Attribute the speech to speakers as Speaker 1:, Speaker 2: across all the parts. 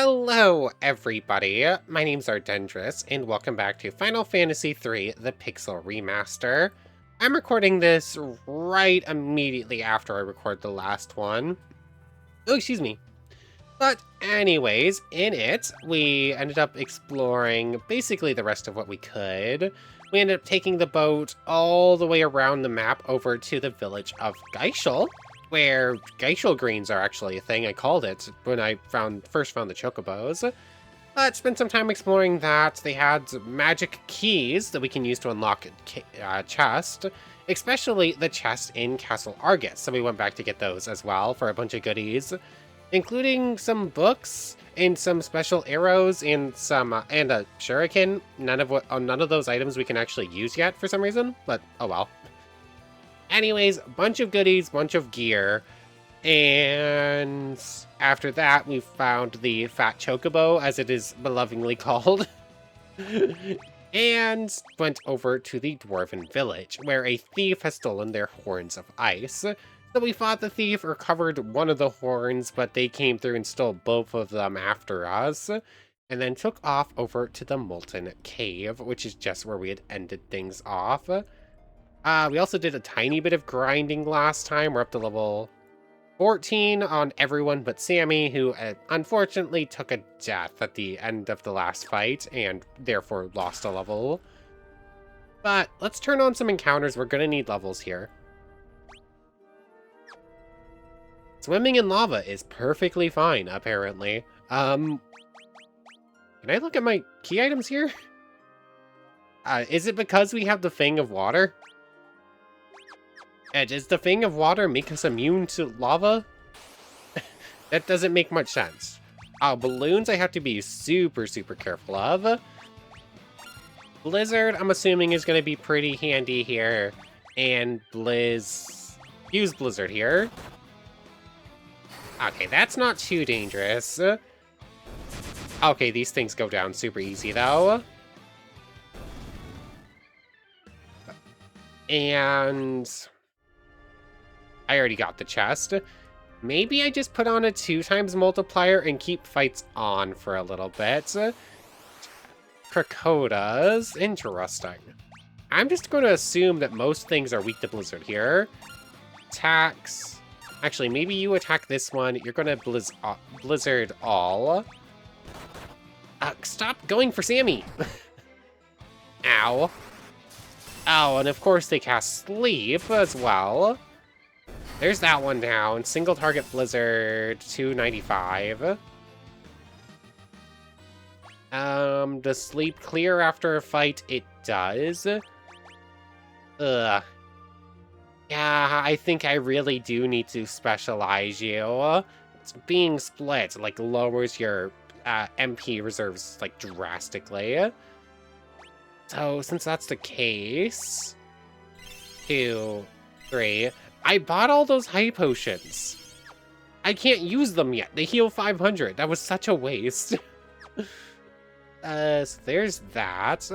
Speaker 1: Hello, everybody. My name's Ardendris, and welcome back to Final Fantasy III: The Pixel Remaster. I'm recording this right immediately after I record the last one. Oh, excuse me. But anyways, in it, we ended up exploring basically the rest of what we could. We ended up taking the boat all the way around the map over to the village of Geishel, where Geishel greens are actually a thing. I called it when I first found the chocobos. But spent some time exploring that. They had magic keys that we can use to unlock a chest, especially the chest in Castle Argus. So we went back to get those as well for a bunch of goodies, including some books and some special arrows and and a shuriken. None of those items we can actually use yet for some reason, but oh well. Anyways, bunch of goodies, bunch of gear, and after that we found the Fat Chocobo, as it is lovingly called, and went over to the Dwarven village, where a thief has stolen their horns of ice. So we fought the thief, recovered one of the horns, but they came through and stole both of them after us, and then took off over to the Molten Cave, which is just where we had ended things off. We also did a tiny bit of grinding last time. We're up to level 14 on everyone but Sammy, who unfortunately took a death at the end of the last fight and therefore lost a level. But let's turn on some encounters. We're going to need levels here. Swimming in lava is perfectly fine, apparently. Can I look at my key items here? Is it because we have the Fang of Water? Does the Fang of Water make us immune to lava? That doesn't make much sense. Balloons I have to be super careful of. Blizzard, I'm assuming, is going to be pretty handy here. And use Blizzard here. Okay, that's not too dangerous. Okay, these things go down super easy, though. And I already got the chest. Maybe I just put on a 2x multiplier and keep fights on for a little bit. Krakotas, interesting. I'm just going to assume that most things are weak to Blizzard here. Attacks. Actually, maybe you attack this one. You're going to Blizzard all. Stop going for Sammy. Ow. Oh, and of course they cast Sleep as well. There's that one down. Single target Blizzard, 295. Does Sleep clear after a fight? It does. Ugh. Yeah, I think I really do need to specialize you. It's being split, like, lowers your MP reserves, like, drastically. So, since that's the case... 2, 3... I bought all those high potions. I can't use them yet. They heal 500. That was such a waste. So there's that.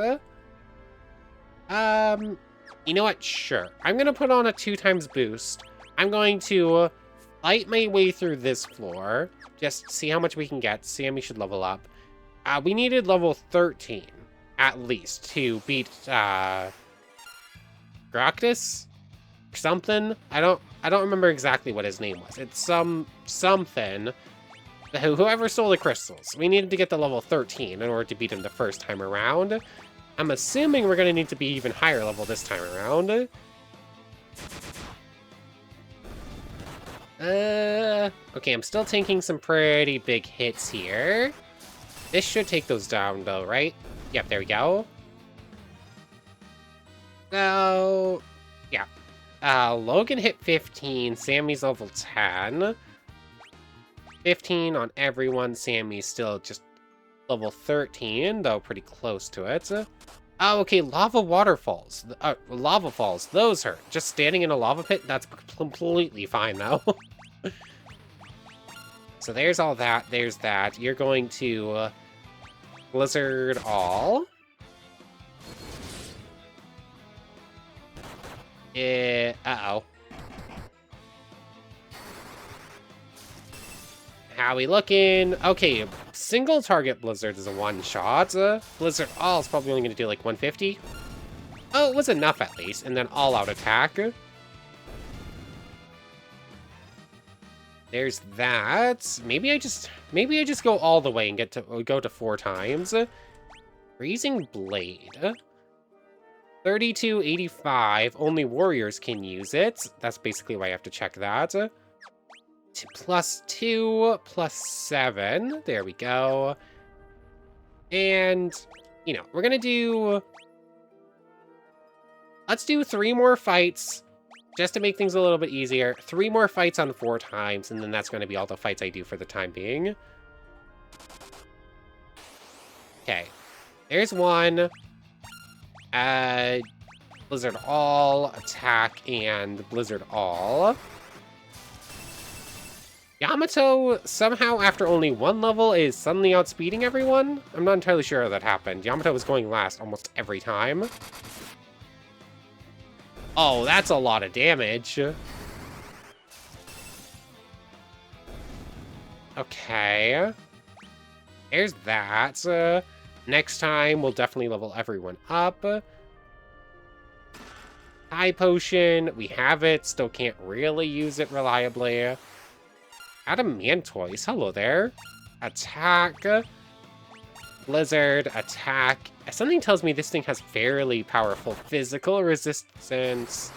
Speaker 1: You know what? Sure. I'm going to put on a 2x boost. I'm going to fight my way through this floor. Just see how much we can get. Sammy should level up. We needed level 13, at least, to beat, Gractus? Something. I don't remember exactly what his name was. It's something. Whoever stole the crystals. We needed to get to level 13 in order to beat him the first time around. I'm assuming we're gonna need to be even higher level this time around. Okay, I'm still taking some pretty big hits here. This should take those down though, right? Yep, there we go. So, yeah. Logan hit 15, Sammy's level 10. 15 on everyone, Sammy's still just level 13, though pretty close to it. Oh, okay, lava waterfalls. Lava falls, those hurt. Just standing in a lava pit, that's completely fine, though. So there's all that, there's that. You're going to Blizzard all. Uh-oh. How we looking? Okay, single target Blizzard is a one-shot. Blizzard All is probably only going to do like 150. Oh, it was enough at least. And then all-out attack. There's that. Maybe I just go all the way and go to 4 times. Freezing Blade. 3285. Only warriors can use it. That's basically why I have to check that. +2, +7. There we go. And, you know, we're gonna do... Let's do 3 more fights, just to make things a little bit easier. 3 more fights on 4 times, and then that's gonna be all the fights I do for the time being. Okay. There's one. Blizzard All, Attack, and Blizzard All. Yamato, somehow, after only 1 level, is suddenly outspeeding everyone? I'm not entirely sure how that happened. Yamato was going last almost every time. Oh, that's a lot of damage. Okay. There's that. Next time, we'll definitely level everyone up. High Potion, we have it, still can't really use it reliably. Adamantoise, hello there. Attack. Blizzard, attack. Something tells me this thing has fairly powerful physical resistance.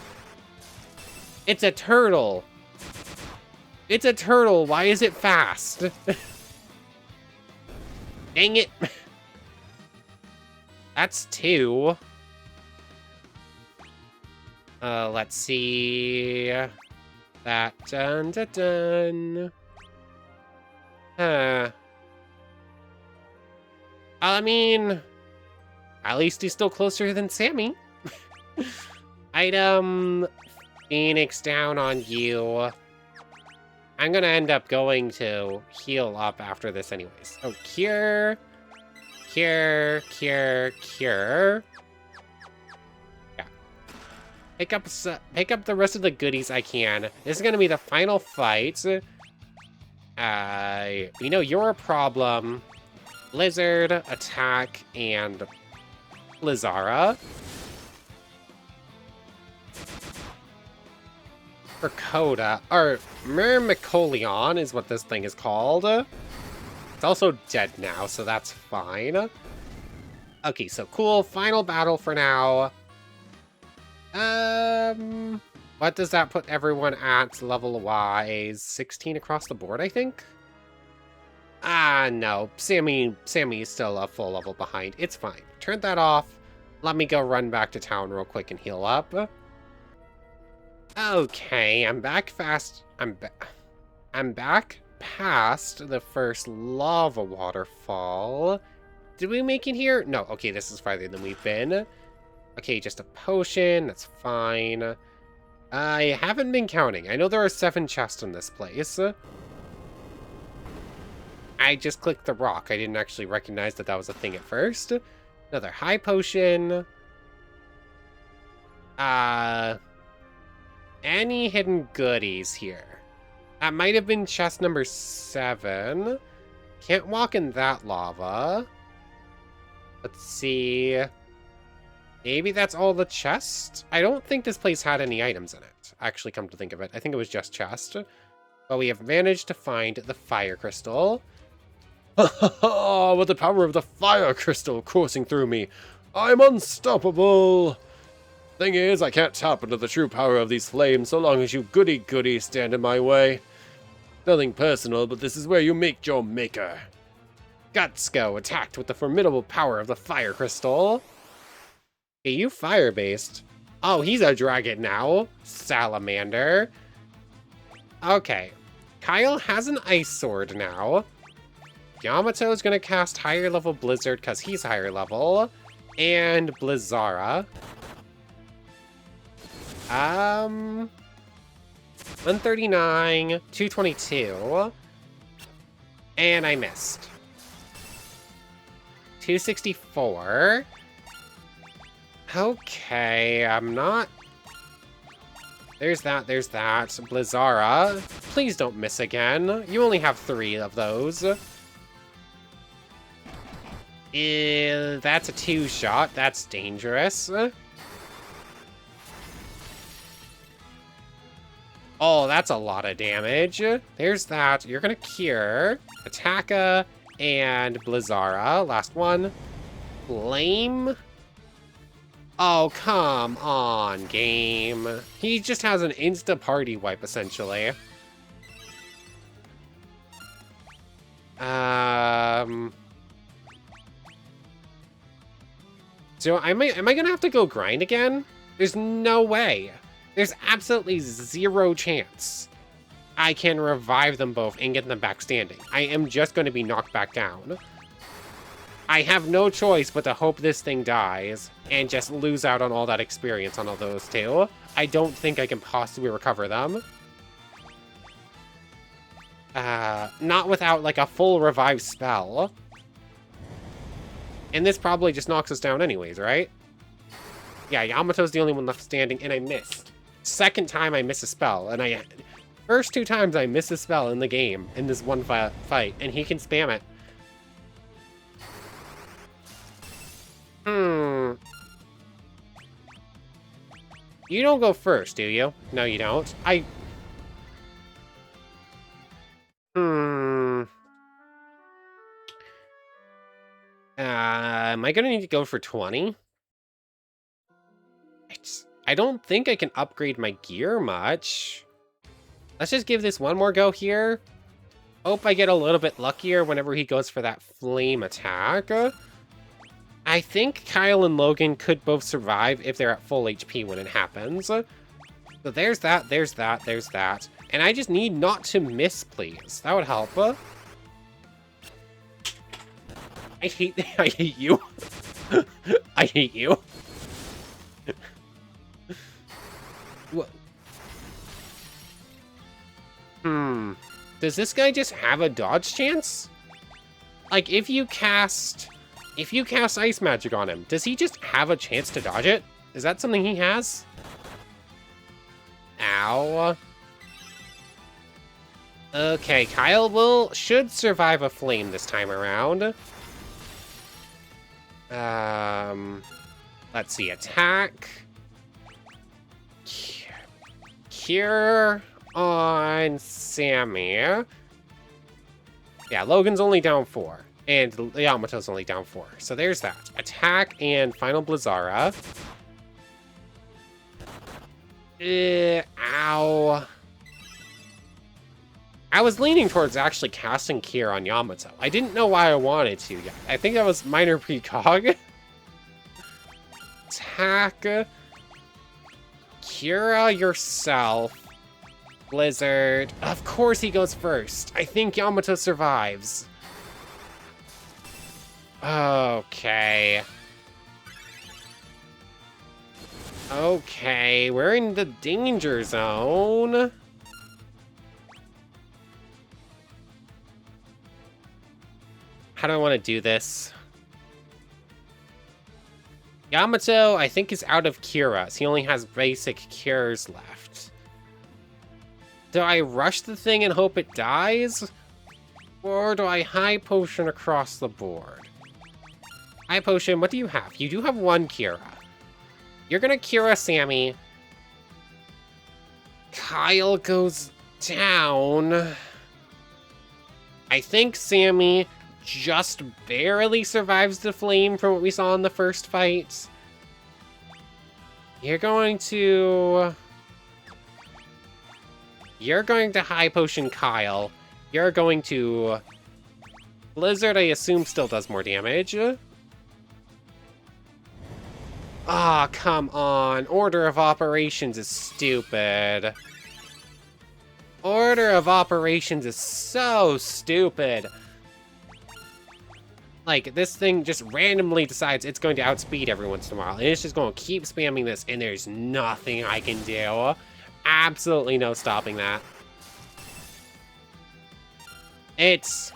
Speaker 1: It's a turtle. It's a turtle. Why is it fast? Dang it. That's 2. Let's see. That dun. I mean, at least he's still closer than Sammy. Item, Phoenix down on you. I'm gonna end up going to heal up after this anyways. Oh, cure. Cure. Yeah. Pick up the rest of the goodies I can. This is gonna be the final fight. We know you're a problem. Blizzard, attack, and Blizzara. Percoda, or Myrmicolion is what this thing is called. It's also dead now, so that's fine. Okay, so cool. Final battle for now. What does that put everyone at level-wise? 16 across the board, I think? Ah, no. Sammy is still a full level behind. It's fine. Turn that off. Let me go run back to town real quick and heal up. Okay, I'm back fast. I'm back past the first lava waterfall. Did we make it here? No. Okay, this is farther than we've been. Okay, just a potion. That's fine. I haven't been counting. I know there are 7 chests in this place. I just clicked the rock. I didn't actually recognize that that was a thing at first. Another high potion. Any hidden goodies here? That might have been chest number 7. Can't walk in that lava. Let's see. Maybe that's all the chest? I don't think this place had any items in it. Actually, come to think of it. I think it was just chest. But we have managed to find the fire crystal. With the power of the fire crystal coursing through me, I'm unstoppable! Thing is, I can't tap into the true power of these flames so long as you goody-goody stand in my way. Nothing personal, but this is where you meet your maker. Gutsko attacked with the formidable power of the fire crystal. Hey, you fire-based. Oh, he's a dragon now. Salamander. Okay. Kyle has an ice sword now. Yamato is going to cast higher level Blizzard because he's higher level. And Blizzara. 139, 222. And I missed. 264. Okay, I'm not... There's that. Blizzara, please don't miss again. You only have 3 of those. That's a 2-shot. That's dangerous. Oh, that's a lot of damage. There's that. You're gonna cure. Attacka and Blizzara. Last one. Flame. Oh, come on, game. He just has an insta-party wipe, essentially. So am I gonna have to go grind again? There's no way. There's absolutely zero chance I can revive them both and get them back standing. I am just going to be knocked back down. I have no choice but to hope this thing dies and just lose out on all that experience on all those two. I don't think I can possibly recover them. Not without, like, a full revive spell. And this probably just knocks us down anyways, right? Yeah, Yamato's the only one left standing, and I missed. Second time I miss a spell, and first 2 times I miss a spell in the game, in this one fight, and he can spam it. You don't go first, do you? No, you don't. Am I gonna need to go for 20? I don't think I can upgrade my gear much. Let's just give this one more go here. Hope I get a little bit luckier whenever he goes for that flame attack. I think Kyle and Logan could both survive if they're at full HP when it happens. So there's that, there's that, there's that. And I just need not to miss, please. That would help. I hate you. I hate you. What? Does this guy just have a dodge chance? Like, if you cast ice magic on him, does he just have a chance to dodge it? Is that something he has? Ow. Okay, Kyle should survive a flame this time around. Let's see, attack. Cure on Sammy. Yeah, Logan's only down 4. And Yamato's only down 4. So there's that. Attack and final Blizzara. Ow. I was leaning towards actually casting Cure on Yamato. I didn't know why I wanted to yet. I think that was minor precog. Attack. Cure yourself. Blizzard. Of course he goes first. I think Yamato survives. Okay. Okay, we're in the danger zone. How do I want to do this? Yamato, I think, is out of curas. He only has basic cures left. Do I rush the thing and hope it dies? Or do I high potion across the board? High potion, what do you have? You do have 1 cura. You're gonna cura Sammy. Kyle goes down. I think Sammy just barely survives the flame from what we saw in the first fight. You're going to high potion Kyle. You're going to Blizzard, I assume, still does more damage. Ah, come on. Order of operations is stupid. Order of operations is so stupid. Like, this thing just randomly decides it's going to outspeed every once in a while. And it's just going to keep spamming this, and there's nothing I can do. Absolutely no stopping that. It's...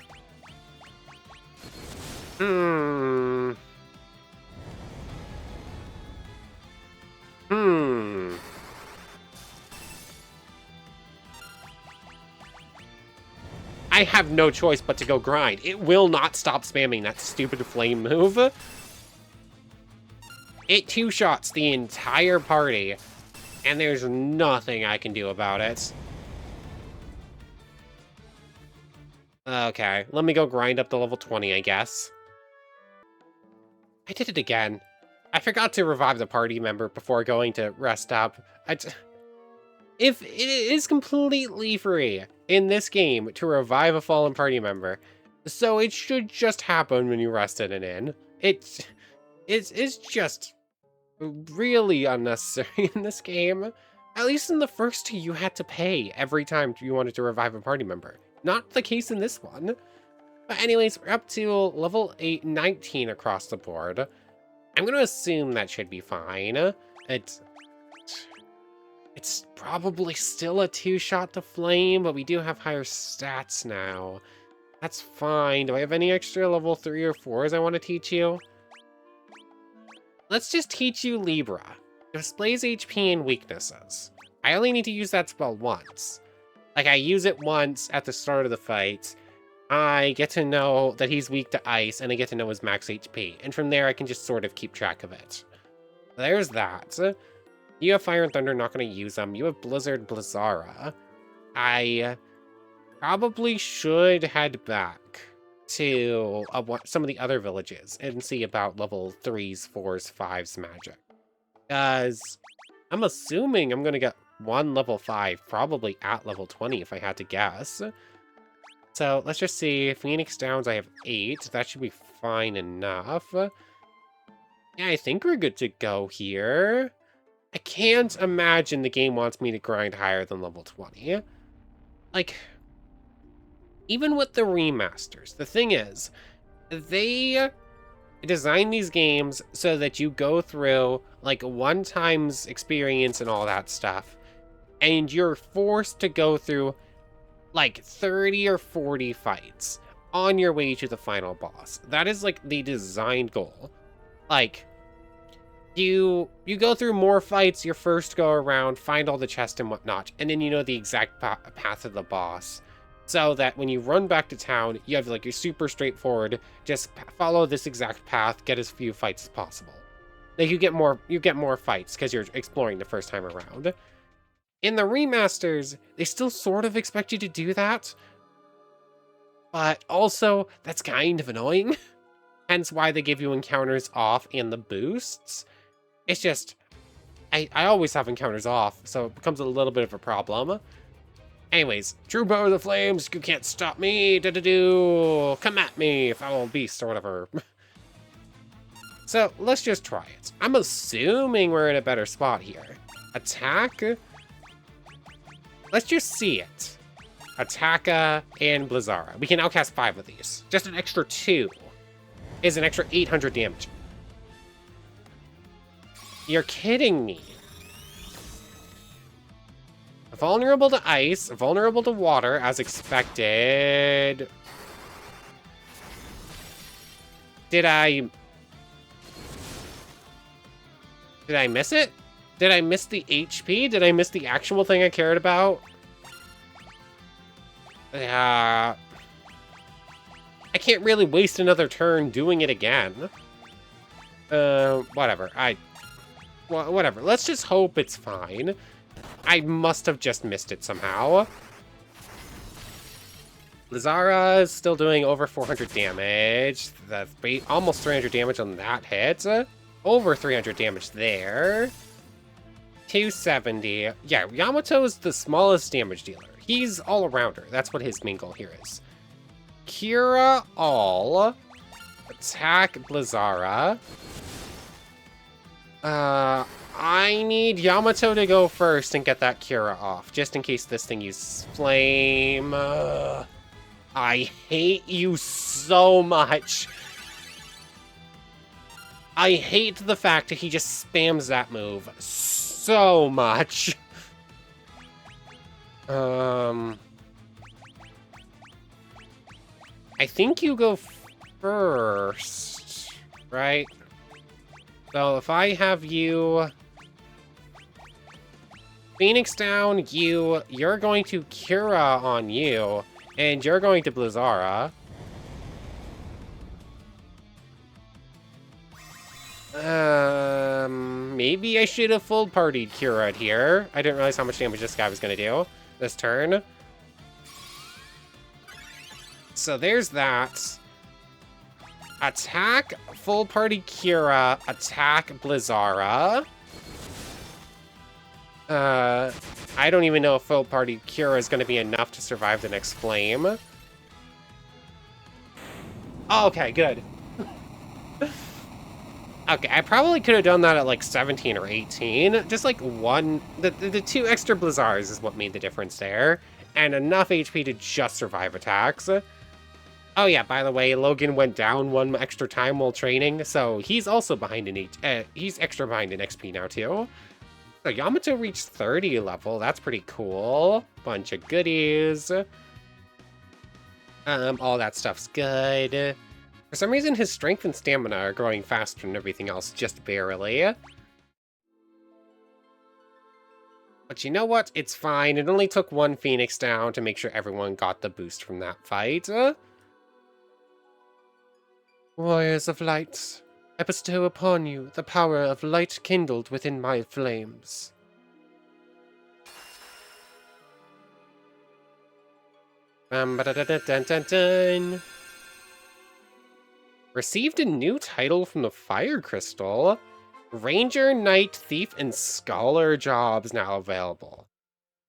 Speaker 1: I have no choice but to go grind. It will not stop spamming that stupid flame move. It two-shots the entire party, and there's nothing I can do about it. Okay, let me go grind up to level 20, I guess. I did it again. I forgot to revive the party member before going to rest up. If it is completely free in this game to revive a fallen party member, so it should just happen when you rested it in. It's just really unnecessary in this game. At least in the first two, you had to pay every time you wanted to revive a party member. Not the case in this one. But anyways, we're up to level 19 across the board. I'm going to assume that should be fine. It's probably still a two-shot to flame, but we do have higher stats now. That's fine. Do I have any extra level 3 or 4s I want to teach you? Let's just teach you Libra. Displays HP and weaknesses. I only need to use that spell once. Like, I use it once at the start of the fight. I get to know that he's weak to ice, and I get to know his max HP. And from there, I can just sort of keep track of it. There's that. You have Fire and Thunder, not going to use them. You have Blizzard, Blizzara. I probably should head back to some of the other villages and see about level 3s, 4s, 5s magic. Because I'm assuming I'm going to get one level 5, probably at level 20 if I had to guess. So let's just see. Phoenix Downs, I have 8. That should be fine enough. Yeah, I think we're good to go here. I can't imagine the game wants me to grind higher than level 20. Like, even with the remasters, the thing is, they design these games so that you go through, like, one time's experience and all that stuff, and you're forced to go through, like, 30 or 40 fights on your way to the final boss. That is, like, the designed goal. Like, you go through more fights your first go around, find all the chests and whatnot, and then you know the exact path of the boss. So that when you run back to town, you have like your super straightforward, just follow this exact path, get as few fights as possible. Like you get more fights because you're exploring the first time around. In the remasters, they still sort of expect you to do that, but also that's kind of annoying. Hence why they give you encounters off and the boosts. It's just, I always have encounters off, so it becomes a little bit of a problem. Anyways, true power of the flames, you can't stop me, come at me, foul beast, or whatever. So, let's just try it. I'm assuming we're in a better spot here. Attack. Let's just see it. Attacka and Blizzara. We can now cast 5 of these. Just an extra 2 is an extra 800 damage. You're kidding me. Vulnerable to ice, vulnerable to water, as expected. Did I miss it? Did I miss the HP? Did I miss the actual thing I cared about? I can't really waste another turn doing it again. Whatever. Whatever. Let's just hope it's fine. I must have just missed it somehow. Blizzara is still doing over 400 damage. That's almost 300 damage on that hit. Over 300 damage there. 270. Yeah, Yamato is the smallest damage dealer. He's all-arounder. That's what his main goal here is. Cura all. Attack Blizzara. I need Yamato to go first and get that Cura off, just in case this thing uses flame. I hate you so much. I hate the fact that he just spams that move so much. I think you go first, right? So if I have you Phoenix down, you're going to Cura on you, And you're going to Blizzara. Maybe I should have full partied Kira here. I didn't realize how much damage this guy was going to do this turn. So there's that. Attack full party Kira, attack Blizzara. I don't even know if full party Kira is going to be enough to survive the next flame. Oh, okay, good. Okay, I probably could have done that at like 17 or 18. Just like one, the 2 extra Blizzars is what made the difference there. And enough HP to just survive attacks. Oh yeah, by the way, Logan went down 1 extra time while training, so he's also behind in he's extra behind in XP now too. So Yamato reached 30 level, that's pretty cool. Bunch of goodies. All that stuff's good. For some reason, his strength and stamina are growing faster than everything else, just barely. But you know what? It's fine. It only took 1 Phoenix down to make sure everyone got the boost from that fight. Warriors of light, I bestow upon you the power of light kindled within my flames. Dun. Received a new title from the Fire Crystal. Ranger, Knight, Thief, and Scholar jobs now available.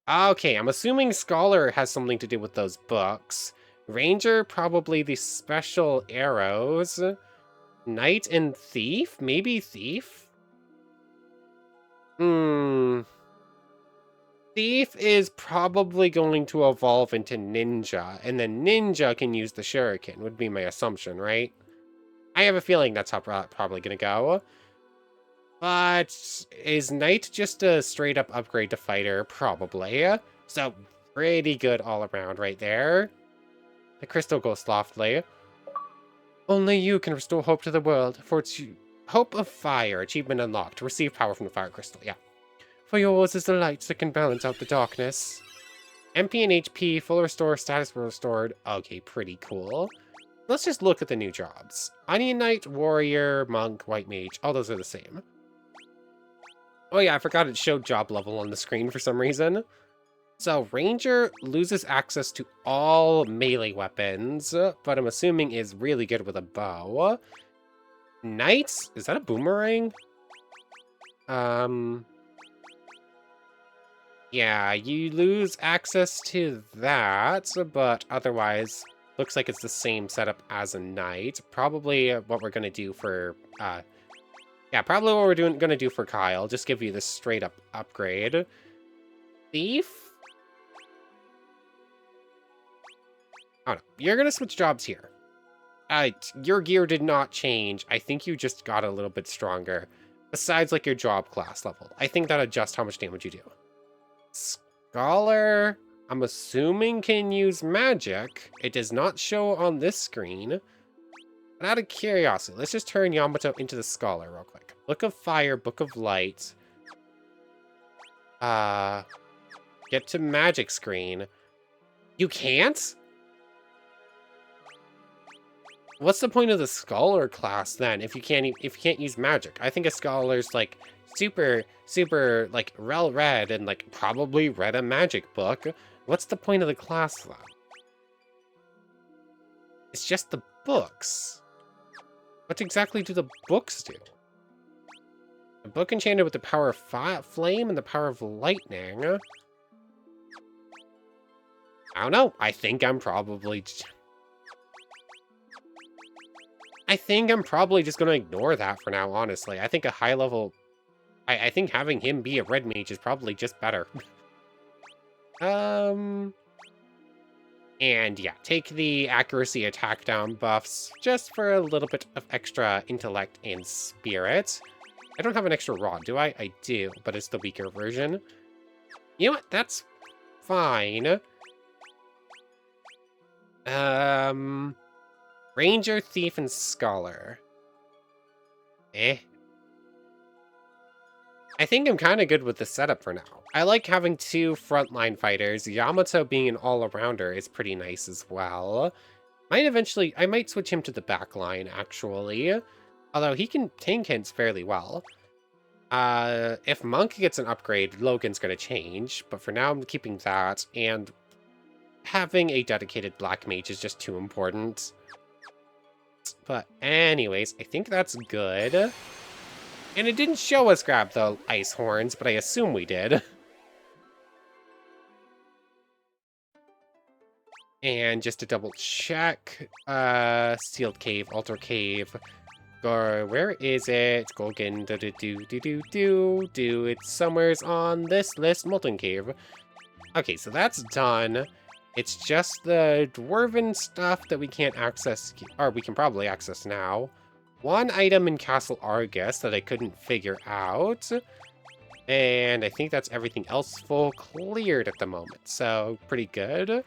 Speaker 1: Okay, I'm assuming Scholar has something to do with those books. Ranger, probably the special arrows. Knight and Thief? Maybe Thief? Thief is probably going to evolve into Ninja, and then Ninja can use the Shuriken, would be my assumption, right? I have a feeling that's how probably gonna go. But is Knight just a straight-up upgrade to Fighter? Probably. So, pretty good all around right there. The crystal goes softly. Only you can restore hope to the world, for it's Hope of Fire, achievement unlocked. Receive power from the Fire Crystal, yeah. For yours is the light that can balance out the darkness. MP and HP, full restore, status restored. Okay, pretty cool. Let's just look at the new jobs. Onion Knight, Warrior, Monk, White Mage, all those are the same. Oh yeah, I forgot it showed job level on the screen for some reason. So Ranger loses access to all melee weapons, but I'm assuming is really good with a bow. Knight, is that a boomerang? Yeah, you lose access to that, but otherwise, looks like it's the same setup as a Knight. Probably what we're gonna do for, yeah, probably what we're gonna do for Kyle. Just give you this straight up upgrade. Thief? Oh no, you're gonna switch jobs here. Your gear did not change. I think you just got a little bit stronger. Besides, like, your job class level. I think that adjusts how much damage you do. Scholar, I'm assuming can use magic. It does not show on this screen. But out of curiosity, let's just turn Yamato into the Scholar real quick. Book of Fire, Book of Light. Get to magic screen. You can't? What's the point of the Scholar class then if you can't use magic? I think a Scholar's like super like well read and like probably read a magic book. What's the point of the class then? It's just the books. What exactly do the books do? A book enchanted with the power of flame and the power of lightning. I don't know. I think I'm probably just going to ignore that for now, honestly. I think a high level... I think having him be a red mage is probably just better. And yeah, take the accuracy attack down buffs just for a little bit of extra intellect and spirit. I don't have an extra rod, do I? I do, but it's the weaker version. You know what? That's fine. Ranger, Thief, and Scholar. I think I'm kind of good with the setup for now. I like having two frontline fighters. Yamato being an all-arounder is pretty nice as well. I might switch him to the back line, actually. Although he can tank hints fairly well. If Monk gets an upgrade, Logan's gonna change. But for now, I'm keeping that. And having a dedicated black mage is just too important. But anyways, I think that's good. And it didn't show us grab the ice horns, but I assume we did. And just to double check, sealed cave, altar cave. Where is it? Golgan, do. It's somewheres on this list, molten cave. Okay, so that's done. It's just the dwarven stuff that we can't access, or we can probably access now. One item in Castle Argus that I couldn't figure out. And I think that's everything else full cleared at the moment, so pretty good.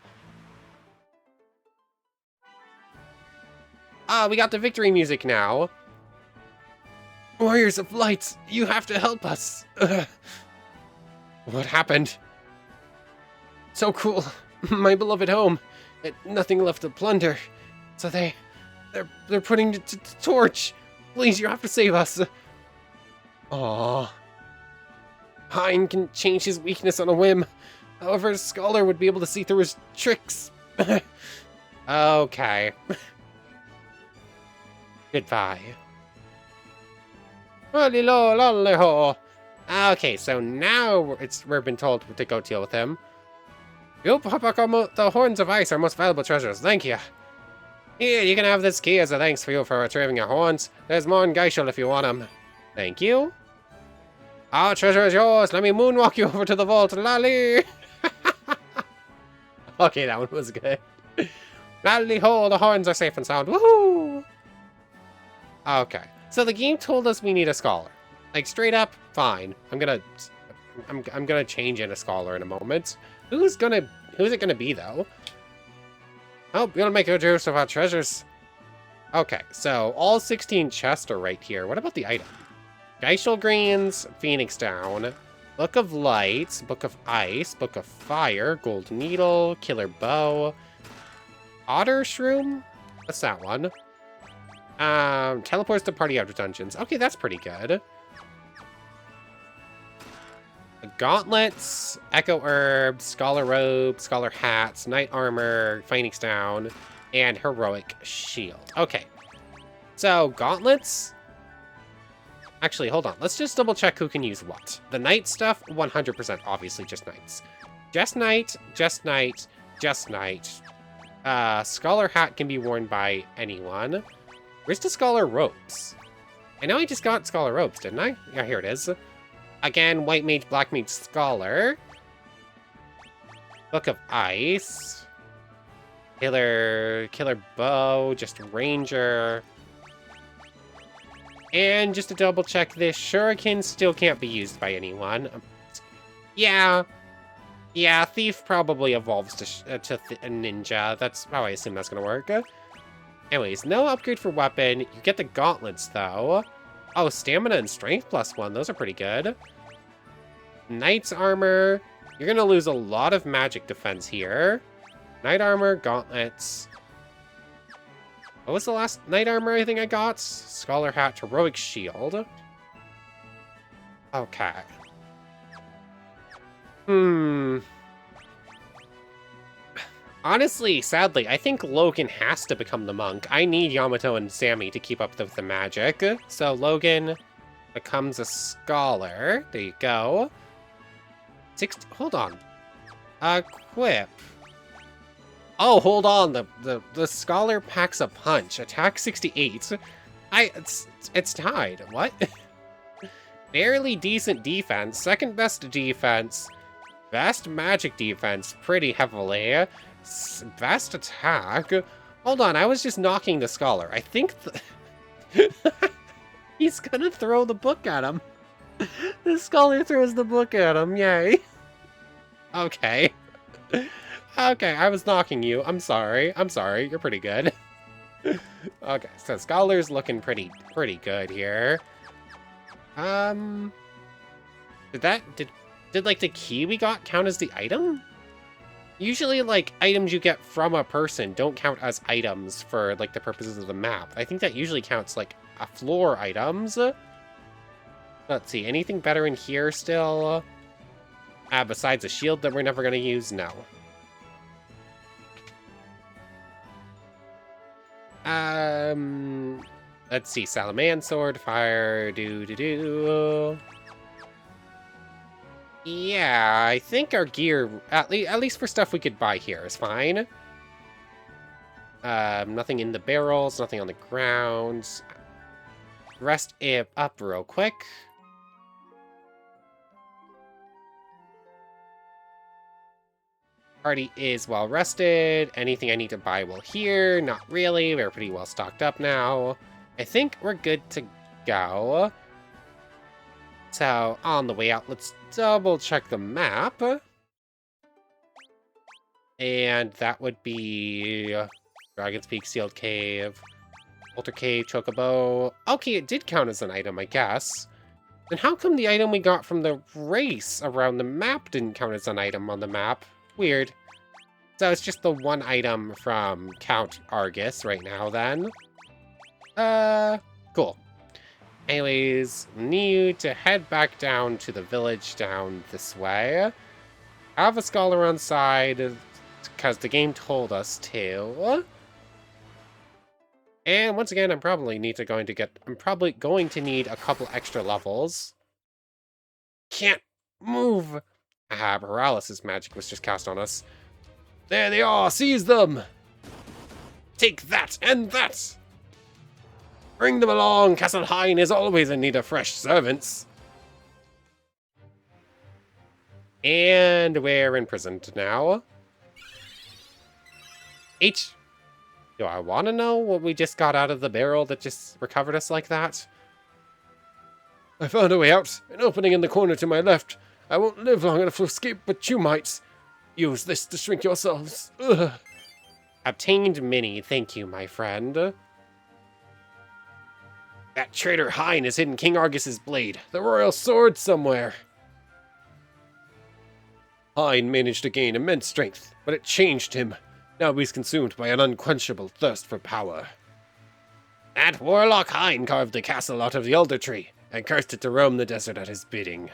Speaker 1: Ah, we got the victory music now. Warriors of Light, you have to help us. What happened? So cool. My beloved home. Nothing left to plunder. So they're putting the torch. Please, you have to save us. Aww. Hein can change his weakness on a whim. However, a scholar would be able to see through his tricks. Okay. Goodbye. Okay, so now we're been told to go deal with him. The horns of ice are most valuable treasures. Thank you. Here, you can have this key as a thanks for you for retrieving your horns. There's more in Geishel if you want them. Thank you. Our treasure is yours. Let me moonwalk you over to the vault. Lolly. Okay, that one was good. Lolly ho, the horns are safe and sound. Woohoo! Okay, so the game told us we need a scholar. Like, straight up, fine. I'm gonna change in a scholar in a moment. Who's it gonna be, though? Oh, we'll make good use of our treasures. Okay, so all 16 chests are right here. What about the item? Geishel Greens, Phoenix Down, Book of Lights, Book of Ice, Book of Fire, Gold Needle, Killer Bow, Otter Shroom? What's that one? Teleports to party after dungeons. Okay, that's pretty good. Gauntlets, Echo Herb, Scholar Robe, Scholar Hats, Knight Armor, Phoenix Down, and Heroic Shield. Okay. So, Gauntlets... Actually, hold on. Let's just double check who can use what. The Knight stuff, 100% obviously just Knights. Just Knight, just Knight, just Knight. Scholar Hat can be worn by anyone. Where's the Scholar Robes? I know I just got Scholar Robes, didn't I? Yeah, here it is. Again, White Mage, Black Mage, Scholar. Book of Ice. Killer Bow, just Ranger. And just to double check this, Shuriken still can't be used by anyone. Yeah, Thief probably evolves to a Ninja. That's how I assume that's gonna work. Anyways, no upgrade for weapon. You get the gauntlets, though. Oh, stamina and strength +1. Those are pretty good. Knight's armor. You're gonna lose a lot of magic defense here. Knight armor, gauntlets. What was the last knight armor I think I got? Scholar hat, heroic shield. Okay. Honestly, sadly, I think Logan has to become the monk. I need Yamato and Sammy to keep up with the magic. So Logan becomes a scholar. There you go. Hold on. Equip. Oh, hold on. The scholar packs a punch. Attack 68. It's tied. What? Barely decent defense. Second best defense. Best magic defense pretty heavily. Best attack. Hold on, I was just knocking the scholar. I think he's gonna throw the book at him. The scholar throws the book at him. Yay. Okay. Okay, I was knocking you. I'm sorry. You're pretty good. Okay, so scholar's looking pretty good here. Did like the key we got count as the item? Usually, like, items you get from a person don't count as items for, like, the purposes of the map. I think that usually counts, like, floor items. Let's see, anything better in here still? Besides a shield that we're never gonna use? No. Let's see, Salaman Sword, Fire, do. Yeah, I think our gear, at least for stuff we could buy here, is fine. Nothing in the barrels, nothing on the ground. Rest it up real quick. Party is well rested. Anything I need to buy will here? Not really. We're pretty well stocked up now. I think we're good to go. So, on the way out, let's double check the map. And that would be Dragon's Peak, Sealed Cave, Altar Cave, Chocobo. Okay, it did count as an item, I guess. Then how come the item we got from the race around the map didn't count as an item on the map? Weird. So it's just the one item from Count Argus right now, then. Cool. Anyways, need to head back down to the village down this way. Have a scholar on side, because the game told us to. And once again, I'm probably going to need a couple extra levels. Can't move! Paralysis magic was just cast on us. There they are! Seize them! Take that and that! Bring them along! Castle Hein is always in need of fresh servants. And we're imprisoned now. Do I want to know what we just got out of the barrel that just recovered us like that? I found a way out. An opening in the corner to my left. I won't live long enough to escape, but you might. Use this to shrink yourselves. Ugh. Obtained mini, thank you, my friend. That traitor Hein has hidden King Argus's blade, the royal sword somewhere. Hein managed to gain immense strength, but it changed him. Now he's consumed by an unquenchable thirst for power. That warlock Hein carved the castle out of the elder tree, and cursed it to roam the desert at his bidding.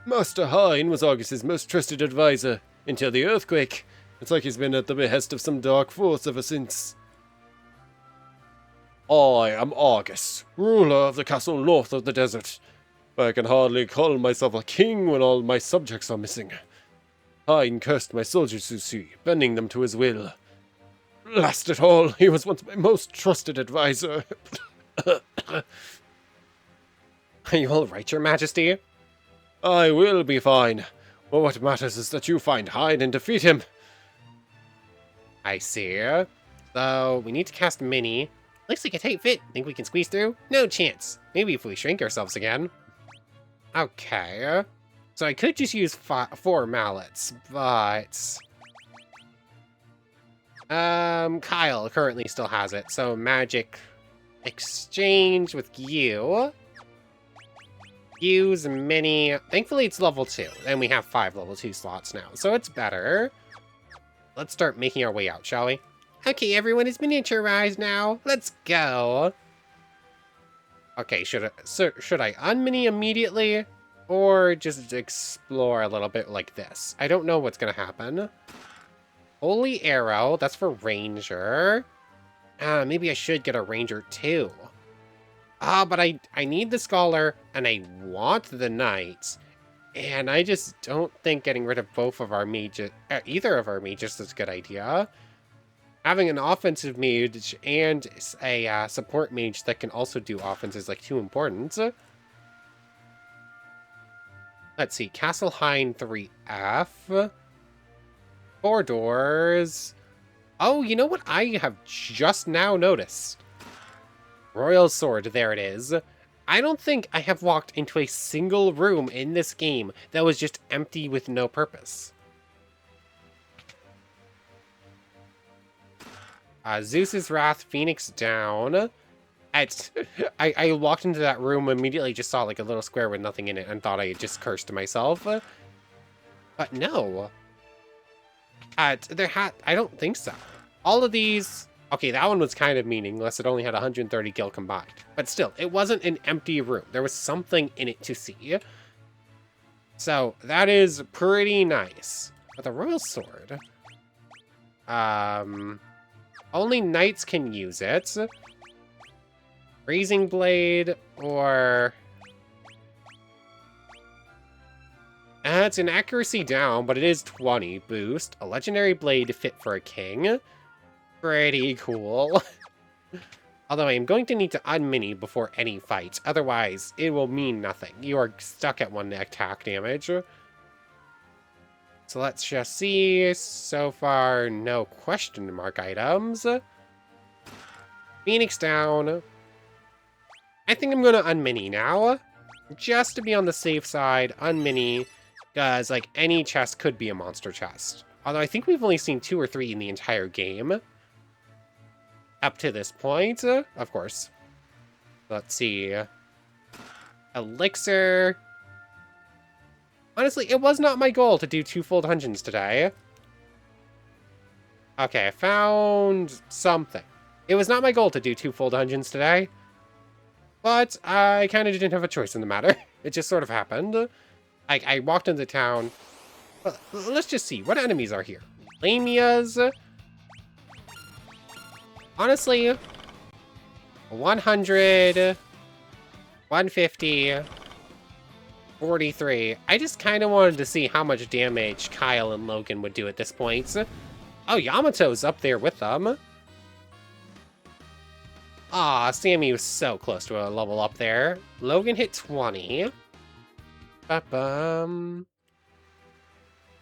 Speaker 1: Master Hein was Argus's most trusted advisor, until the earthquake. It's like he's been at the behest of some dark force ever since. I am Argus, ruler of the castle north of the desert. I can hardly call myself a king when all my subjects are missing. Hein cursed my soldiers, you see, bending them to his will. Blast it all, he was once my most trusted advisor. Are you all right, your majesty? I will be fine. But what matters is that you find Hein and defeat him. I see. So, we need to cast Mini. Looks like a tight fit. Think we can squeeze through? No chance. Maybe if we shrink ourselves again. Okay. So I could just use 4 mallets, but... Kyle currently still has it, so magic exchange with you. Use mini. Thankfully it's level 2, and we have 5 level 2 slots now, so it's better. Let's start making our way out, shall we? Okay, everyone is miniaturized now. Let's go. Okay, should I unmini immediately? Or just explore a little bit like this? I don't know what's gonna happen. Holy Arrow, that's for Ranger. Maybe I should get a Ranger too. But I need the Scholar, and I want the Knight. And I just don't think getting rid of both of our mages, either of our mages is a good idea. Having an offensive mage and a support mage that can also do offense is like too important. Let's see, Castle Hein 3F. 4 doors. Oh, you know what I have just now noticed? Royal Sword, there it is. I don't think I have walked into a single room in this game that was just empty with no purpose. Zeus's Wrath, Phoenix down. It's, I walked into that room, immediately just saw like a little square with nothing in it and thought I had just cursed myself. But no. I don't think so. All of these... Okay, that one was kind of meaningless. It only had 130 gil combined. But still, it wasn't an empty room. There was something in it to see. So, that is pretty nice. But the Royal Sword... Only knights can use it. Raising Blade, or... It's an accuracy down, but it is 20 boost. A legendary blade fit for a king. Pretty cool. Although I am going to need to unmini before any fight. Otherwise, it will mean nothing. You are stuck at 1 attack damage. So let's just see. So far, no question mark items. Phoenix down. I think I'm going to unmini now. Just to be on the safe side, unmini. Because, like, any chest could be a monster chest. Although I think we've only seen 2 or 3 in the entire game. Up to this point, of course. Let's see. Elixir. Honestly, it was not my goal to do 2 full dungeons today. Okay, I found something. It was not my goal to do 2 full dungeons today. But I kind of didn't have a choice in the matter. It just sort of happened. I walked into town. Well, let's just see. What enemies are here? Lamias. Honestly, 100, 150, 43. I just kind of wanted to see how much damage Kyle and Logan would do at this point. Oh, Yamato's up there with them. Aw, Sammy was so close to a level up there. Logan hit 20. Ba-bum.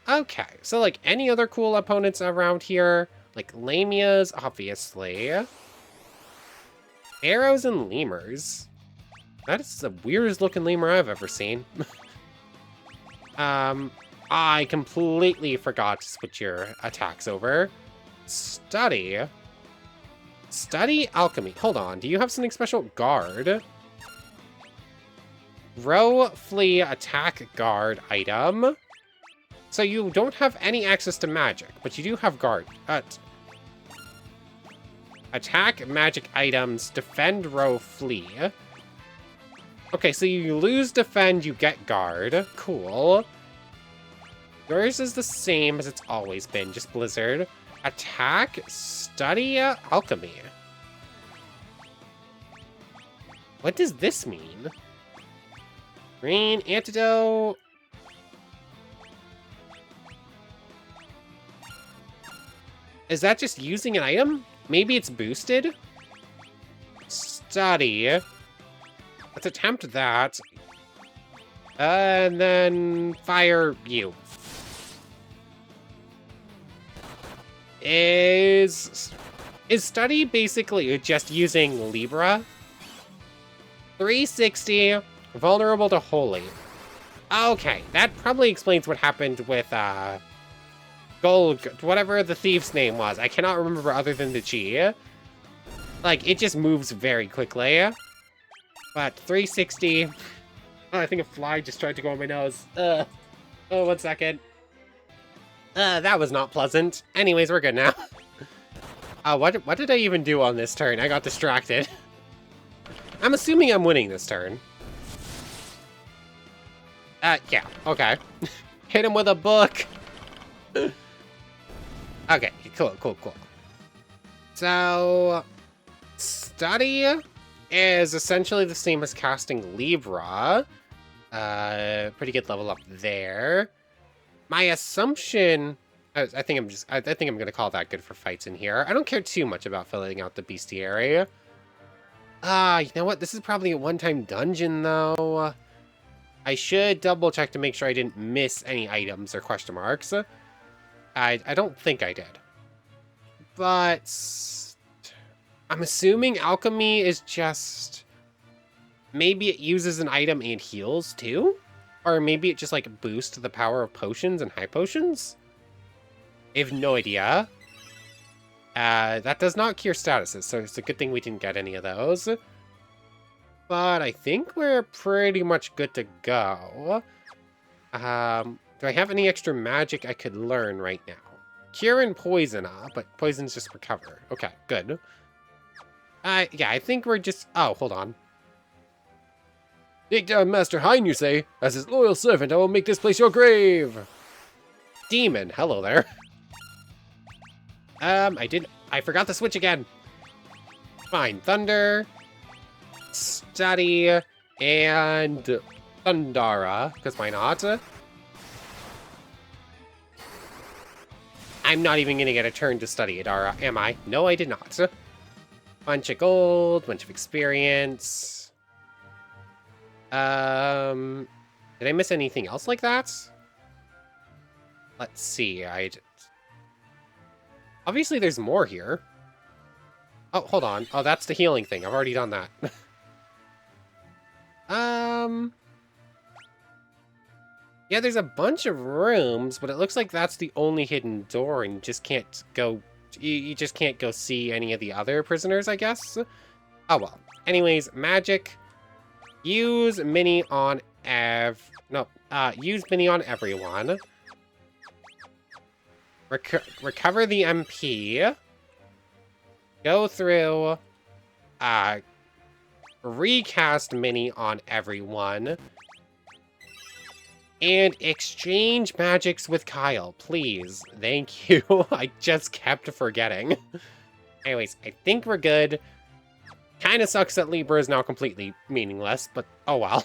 Speaker 1: Okay, so like any other cool opponents around here? Like Lamias, obviously. Arrows and lemurs. That is the weirdest looking lemur I've ever seen. I completely forgot to switch your attacks over. Study. Study alchemy. Hold on, do you have something special? Guard. Row, flee, attack, guard item. So you don't have any access to magic, but you do have guard. Attack, magic items, defend, row, flee. Okay, so you lose defend, you get guard. Cool. Yours is the same as it's always been, just blizzard. Attack, study, alchemy. What does this mean? Green, antidote. Is that just using an item? Maybe it's boosted? Study. Let's attempt that. And then fire you. Is study basically just using Libra? 360, vulnerable to holy. Okay, that probably explains what happened with, Gold, whatever the thief's name was. I cannot remember other than the G. Like, it just moves very quickly. But 360... Oh, I think a fly just tried to go on my nose. Oh, 1 second. That was not pleasant. Anyways, we're good now. What did I even do on this turn? I got distracted. I'm assuming I'm winning this turn. Yeah, okay. Hit him with a book. Okay, cool. So, study is essentially the same as casting Libra. Pretty good level up there. My assumption, I think I'm gonna call that good for fights in here. I don't care too much about filling out the bestiary. You know what? This is probably a one-time dungeon though. I should double check to make sure I didn't miss any items or question marks. I don't think I did. But I'm assuming alchemy is just... Maybe it uses an item and heals too? Or maybe it just like boosts the power of potions and high potions? I have no idea. That does not cure statuses, so it's a good thing we didn't get any of those. But I think we're pretty much good to go. Do I have any extra magic I could learn right now? Cure and poison, but poison's just recover. Okay, good. Yeah, I think we're just... Oh, hold on.
Speaker 2: Take down Master Hein, you say? As his loyal servant, I will make this place your grave!
Speaker 1: Demon, hello there. I forgot the switch again. Fine, Thunder, Study, and Thundara, because why not? I'm not even gonna get a turn to study Adara, am I? No, I did not. Bunch of gold, bunch of experience. Did I miss anything else like that? Let's see, obviously there's more here. Oh, hold on. Oh, that's the healing thing. I've already done that. Yeah, there's a bunch of rooms, but it looks like that's the only hidden door, and you just can't go... You just can't go see any of the other prisoners, I guess? Oh, well. Anyways, magic. Use mini on use mini on everyone. Recover the MP. Go through, recast mini on everyone. And exchange magics with Kyle, please. Thank you. I just kept forgetting. Anyways, I think we're good. Kinda sucks that Libra is now completely meaningless, but oh well.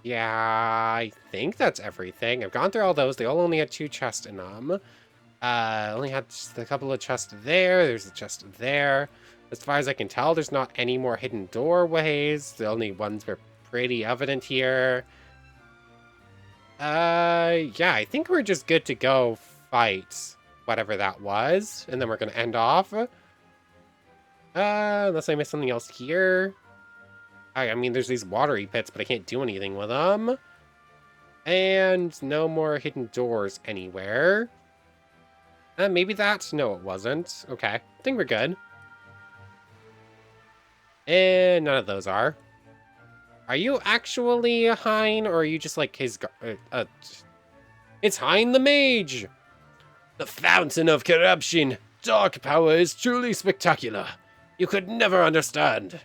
Speaker 1: Yeah, I think that's everything. I've gone through all those. They all only had 2 chests in them. Only had just a couple of chests there. There's a chest there. As far as I can tell, there's not any more hidden doorways. The only ones were pretty evident here. Yeah, I think we're just good to go fight whatever that was. And then we're gonna end off. Unless I missed something else here. I mean, there's these watery pits, but I can't do anything with them. And no more hidden doors anywhere. Maybe that? No, it wasn't. Okay, I think we're good. And none of those are. Are you actually Hein, or are you just like his... It's Hein the Mage!
Speaker 2: The fountain of corruption! Dark power is truly spectacular. You could never understand.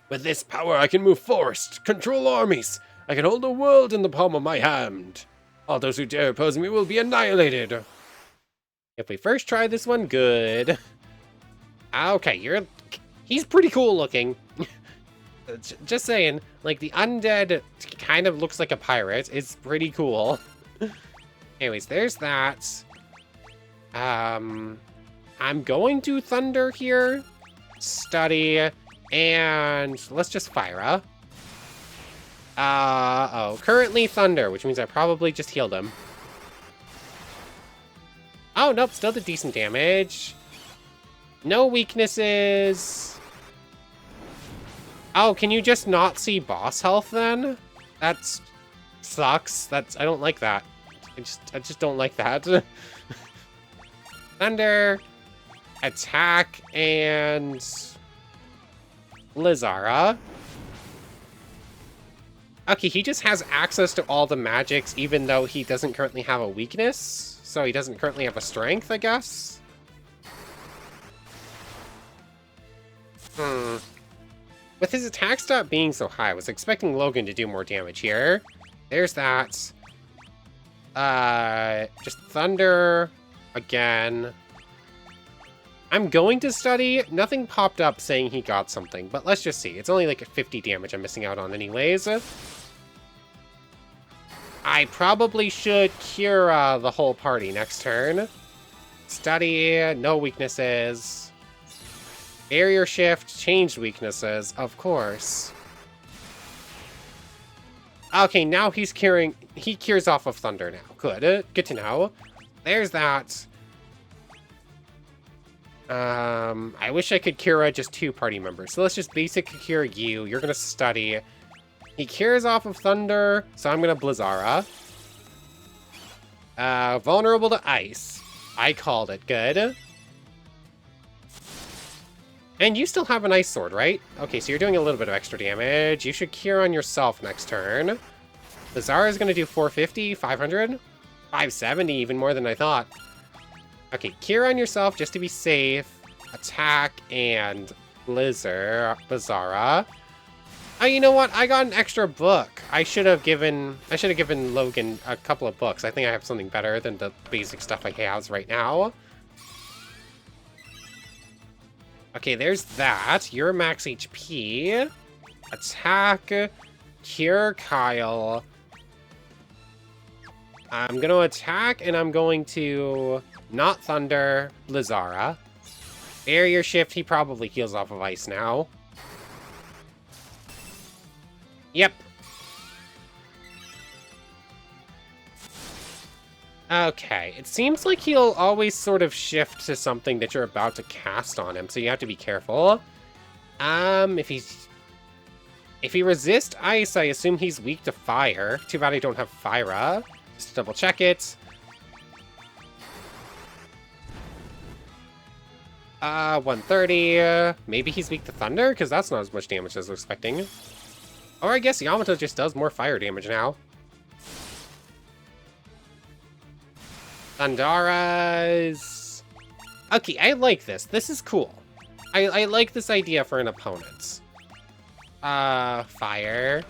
Speaker 2: With this power, I can move forests, control armies. I can hold the world in the palm of my hand. All those who dare oppose me will be annihilated.
Speaker 1: If we first try this one, good. Okay, he's pretty cool looking. Just saying, like, the undead kind of looks like a pirate. It's pretty cool. Anyways, there's that. I'm going to Thunder here. Study. And let's just fire. Currently Thunder, which means I probably just healed him. Oh, nope, still did decent damage. No weaknesses. Oh, can you just not see boss health then? That sucks. I don't like that. I just don't like that. Thunder, attack, and Lizara. Okay, he just has access to all the magics, even though he doesn't currently have a weakness. So he doesn't currently have a strength, I guess. With his attack stat being so high, I was expecting Logan to do more damage here. There's that. Just Thunder again. I'm going to study. Nothing popped up saying he got something, but let's just see. It's only like 50 damage I'm missing out on anyways. I probably should cure the whole party next turn. Study, no weaknesses. Barrier shift, changed weaknesses, of course. Okay, now he's curing. He cures off of Thunder now. Good. Good to know. There's that. I wish I could cure just 2 party members. So let's just basic cure you. You're gonna study. He cures off of Thunder, so I'm gonna Blizzara. Vulnerable to ice. I called it. Good. And you still have an ice sword, right? Okay, so you're doing a little bit of extra damage. You should cure on yourself next turn. The Zara is going to do 450, 500, 570, even more than I thought. Okay, cure on yourself just to be safe. Attack and Bizarra. Oh, you know what? I got an extra book. I should have given Logan a couple of books. I think I have something better than the basic stuff I have right now. Okay, there's that. You're max HP. Attack. Cure Kyle. I'm going to attack, and I'm going to not Thunder Lazara. Barrier Shift, he probably heals off of ice now. Yep. Okay, it seems like he'll always sort of shift to something that you're about to cast on him, so you have to be careful. If he resists ice, I assume he's weak to fire. Too bad I don't have Fyra. Just double check it. 130. Maybe he's weak to thunder, because that's not as much damage as I was expecting. Or I guess Yamato just does more fire damage now. Thundaras. Okay, I like this. This is cool. I like this idea for an opponent. Fire.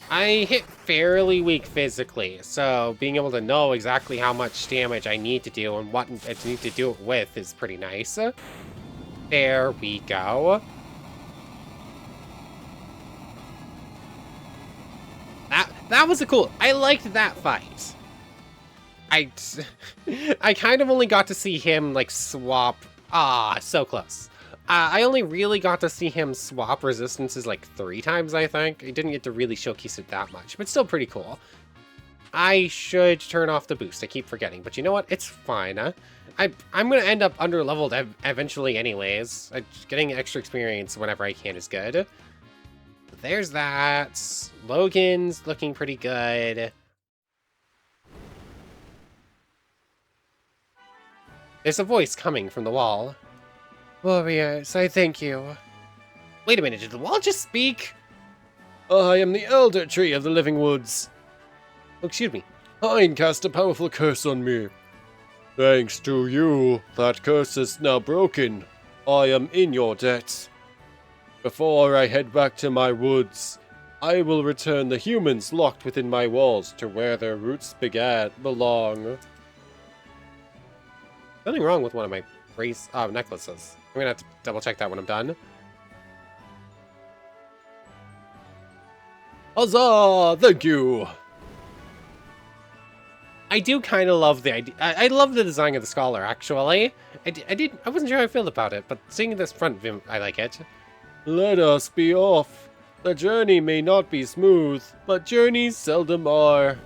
Speaker 1: I hit fairly weak physically, so being able to know exactly how much damage I need to do and what I need to do it with is pretty nice. There we go. That was a cool... I liked that fight. I kind of only got to see him, like, swap... so close. I only really got to see him swap resistances, like, 3 times, I think. I didn't get to really showcase it that much, but still pretty cool. I should turn off the boost. I keep forgetting, but you know what? It's fine, huh? I'm going to end up under-leveled eventually anyways. Getting extra experience whenever I can is good. There's that. Logan's looking pretty good. There's a voice coming from the wall. Warriors, I thank you. Wait a minute, did the wall just speak?
Speaker 2: I am the Elder Tree of the Living Woods.
Speaker 1: Oh, excuse me.
Speaker 2: Hein cast a powerful curse on me. Thanks to you, that curse is now broken. I am in your debt. Before I head back to my woods, I will return the humans locked within my walls to where their roots belong.
Speaker 1: Nothing wrong with one of my necklaces. I'm gonna have to double check that when I'm done.
Speaker 2: Huzzah! Thank you!
Speaker 1: I do kind of love the idea. I love the design of the scholar, actually. I wasn't sure how I feel about it, but seeing this front view, I like it.
Speaker 2: Let us be off. The journey may not be smooth, but journeys seldom are.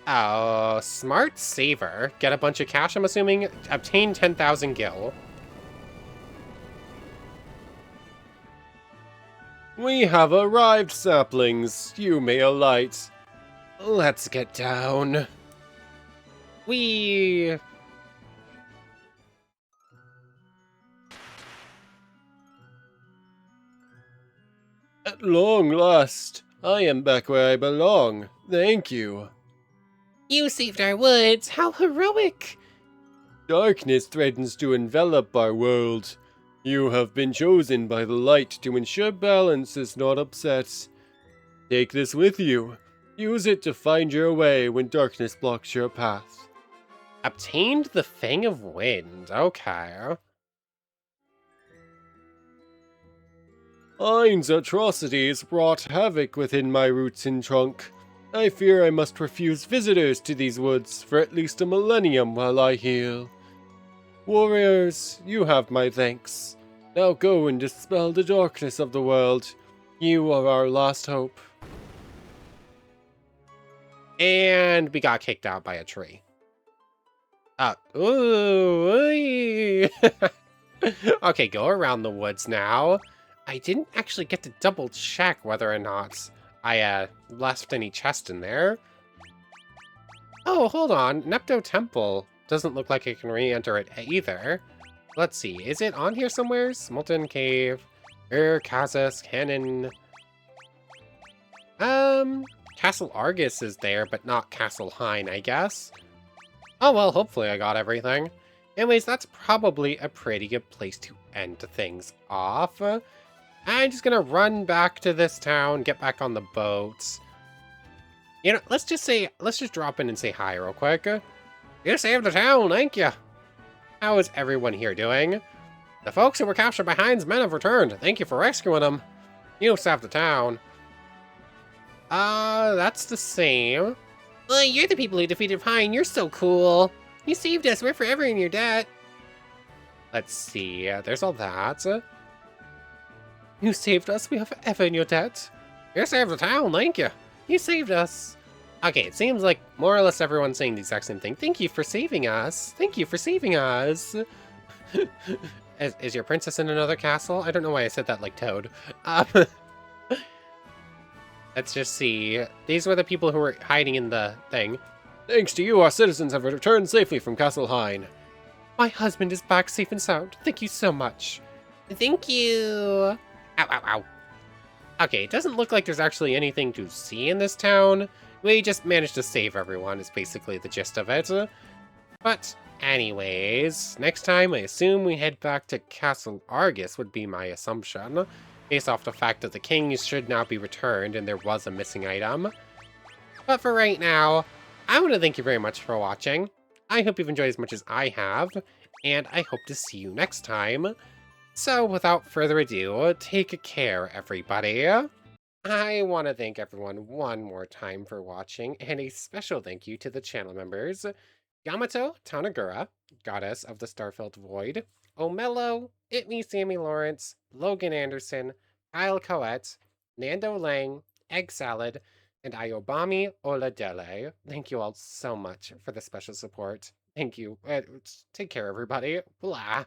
Speaker 2: Oh, smart saver. Get a bunch of cash, I'm assuming. Obtain 10,000 gil. We have arrived, saplings. You may alight. Let's get down.
Speaker 1: We...
Speaker 2: At long last, I am back where I belong. Thank you.
Speaker 1: You saved our woods. How heroic.
Speaker 2: Darkness threatens to envelop our world. You have been chosen by the light to ensure balance is not upset. Take this with you. Use it to find your way when darkness blocks your path.
Speaker 1: Obtained the Fang of Wind. Okay.
Speaker 2: Hein's atrocities wrought havoc within my roots and trunk. I fear I must refuse visitors to these woods for at least a millennium while I heal. Warriors, you have my thanks. Now go and dispel the darkness of the world. You are our last hope.
Speaker 1: And we got kicked out by a tree. Ooh. Okay, go around the woods now. I didn't actually get to double check whether or not I left any chest in there. Oh, hold on. Nepto Temple. Doesn't look like I can re-enter it either. Let's see. Is it on here somewhere? Molten Cave. Kazas, Cannon. Castle Argus is there, but not Castle Hein, I guess. Oh, well, hopefully I got everything. Anyways, that's probably a pretty good place to end things off. I'm just gonna run back to this town, get back on the boat. You know, let's just drop in and say hi real quick. You saved the town, thank you. How is everyone here doing? The folks who were captured by Hein's men have returned. Thank you for rescuing them. You saved the town. That's the same. You're the people who defeated Hein. You're so cool. You saved us. We're forever in your debt. Let's see. There's all that. You saved us. We are forever in your debt. You saved the town. Thank you. You saved us. Okay, it seems like more or less everyone's saying the exact same thing. Thank you for saving us. Thank you for saving us. Is your princess in another castle? I don't know why I said that like Toad. Let's just see. These were the people who were hiding in the thing.
Speaker 2: Thanks to you, our citizens have returned safely from Castle Hein.
Speaker 1: My husband is back safe and sound. Thank you so much. Thank you. Ow, ow, ow. Okay, it doesn't look like there's actually anything to see in this town. We just managed to save everyone, is basically the gist of it. But anyways, next time I assume we head back to Castle Argus would be my assumption, based off the fact that the kings should now be returned and there was a missing item. But for right now, I want to thank you very much for watching. I hope you've enjoyed as much as I have, and I hope to see you next time. So without further ado, take care, everybody. I want to thank everyone one more time for watching, and a special thank you to the channel members: Yamato Tanagura, Goddess of the Starfelt Void; Omelo, It Me Sammy Lawrence; Logan Anderson; Kyle Coette; Nando Lang; Egg Salad; and Ayobami Oladele. Thank you all so much for the special support. Thank you. Take care, everybody. Blah.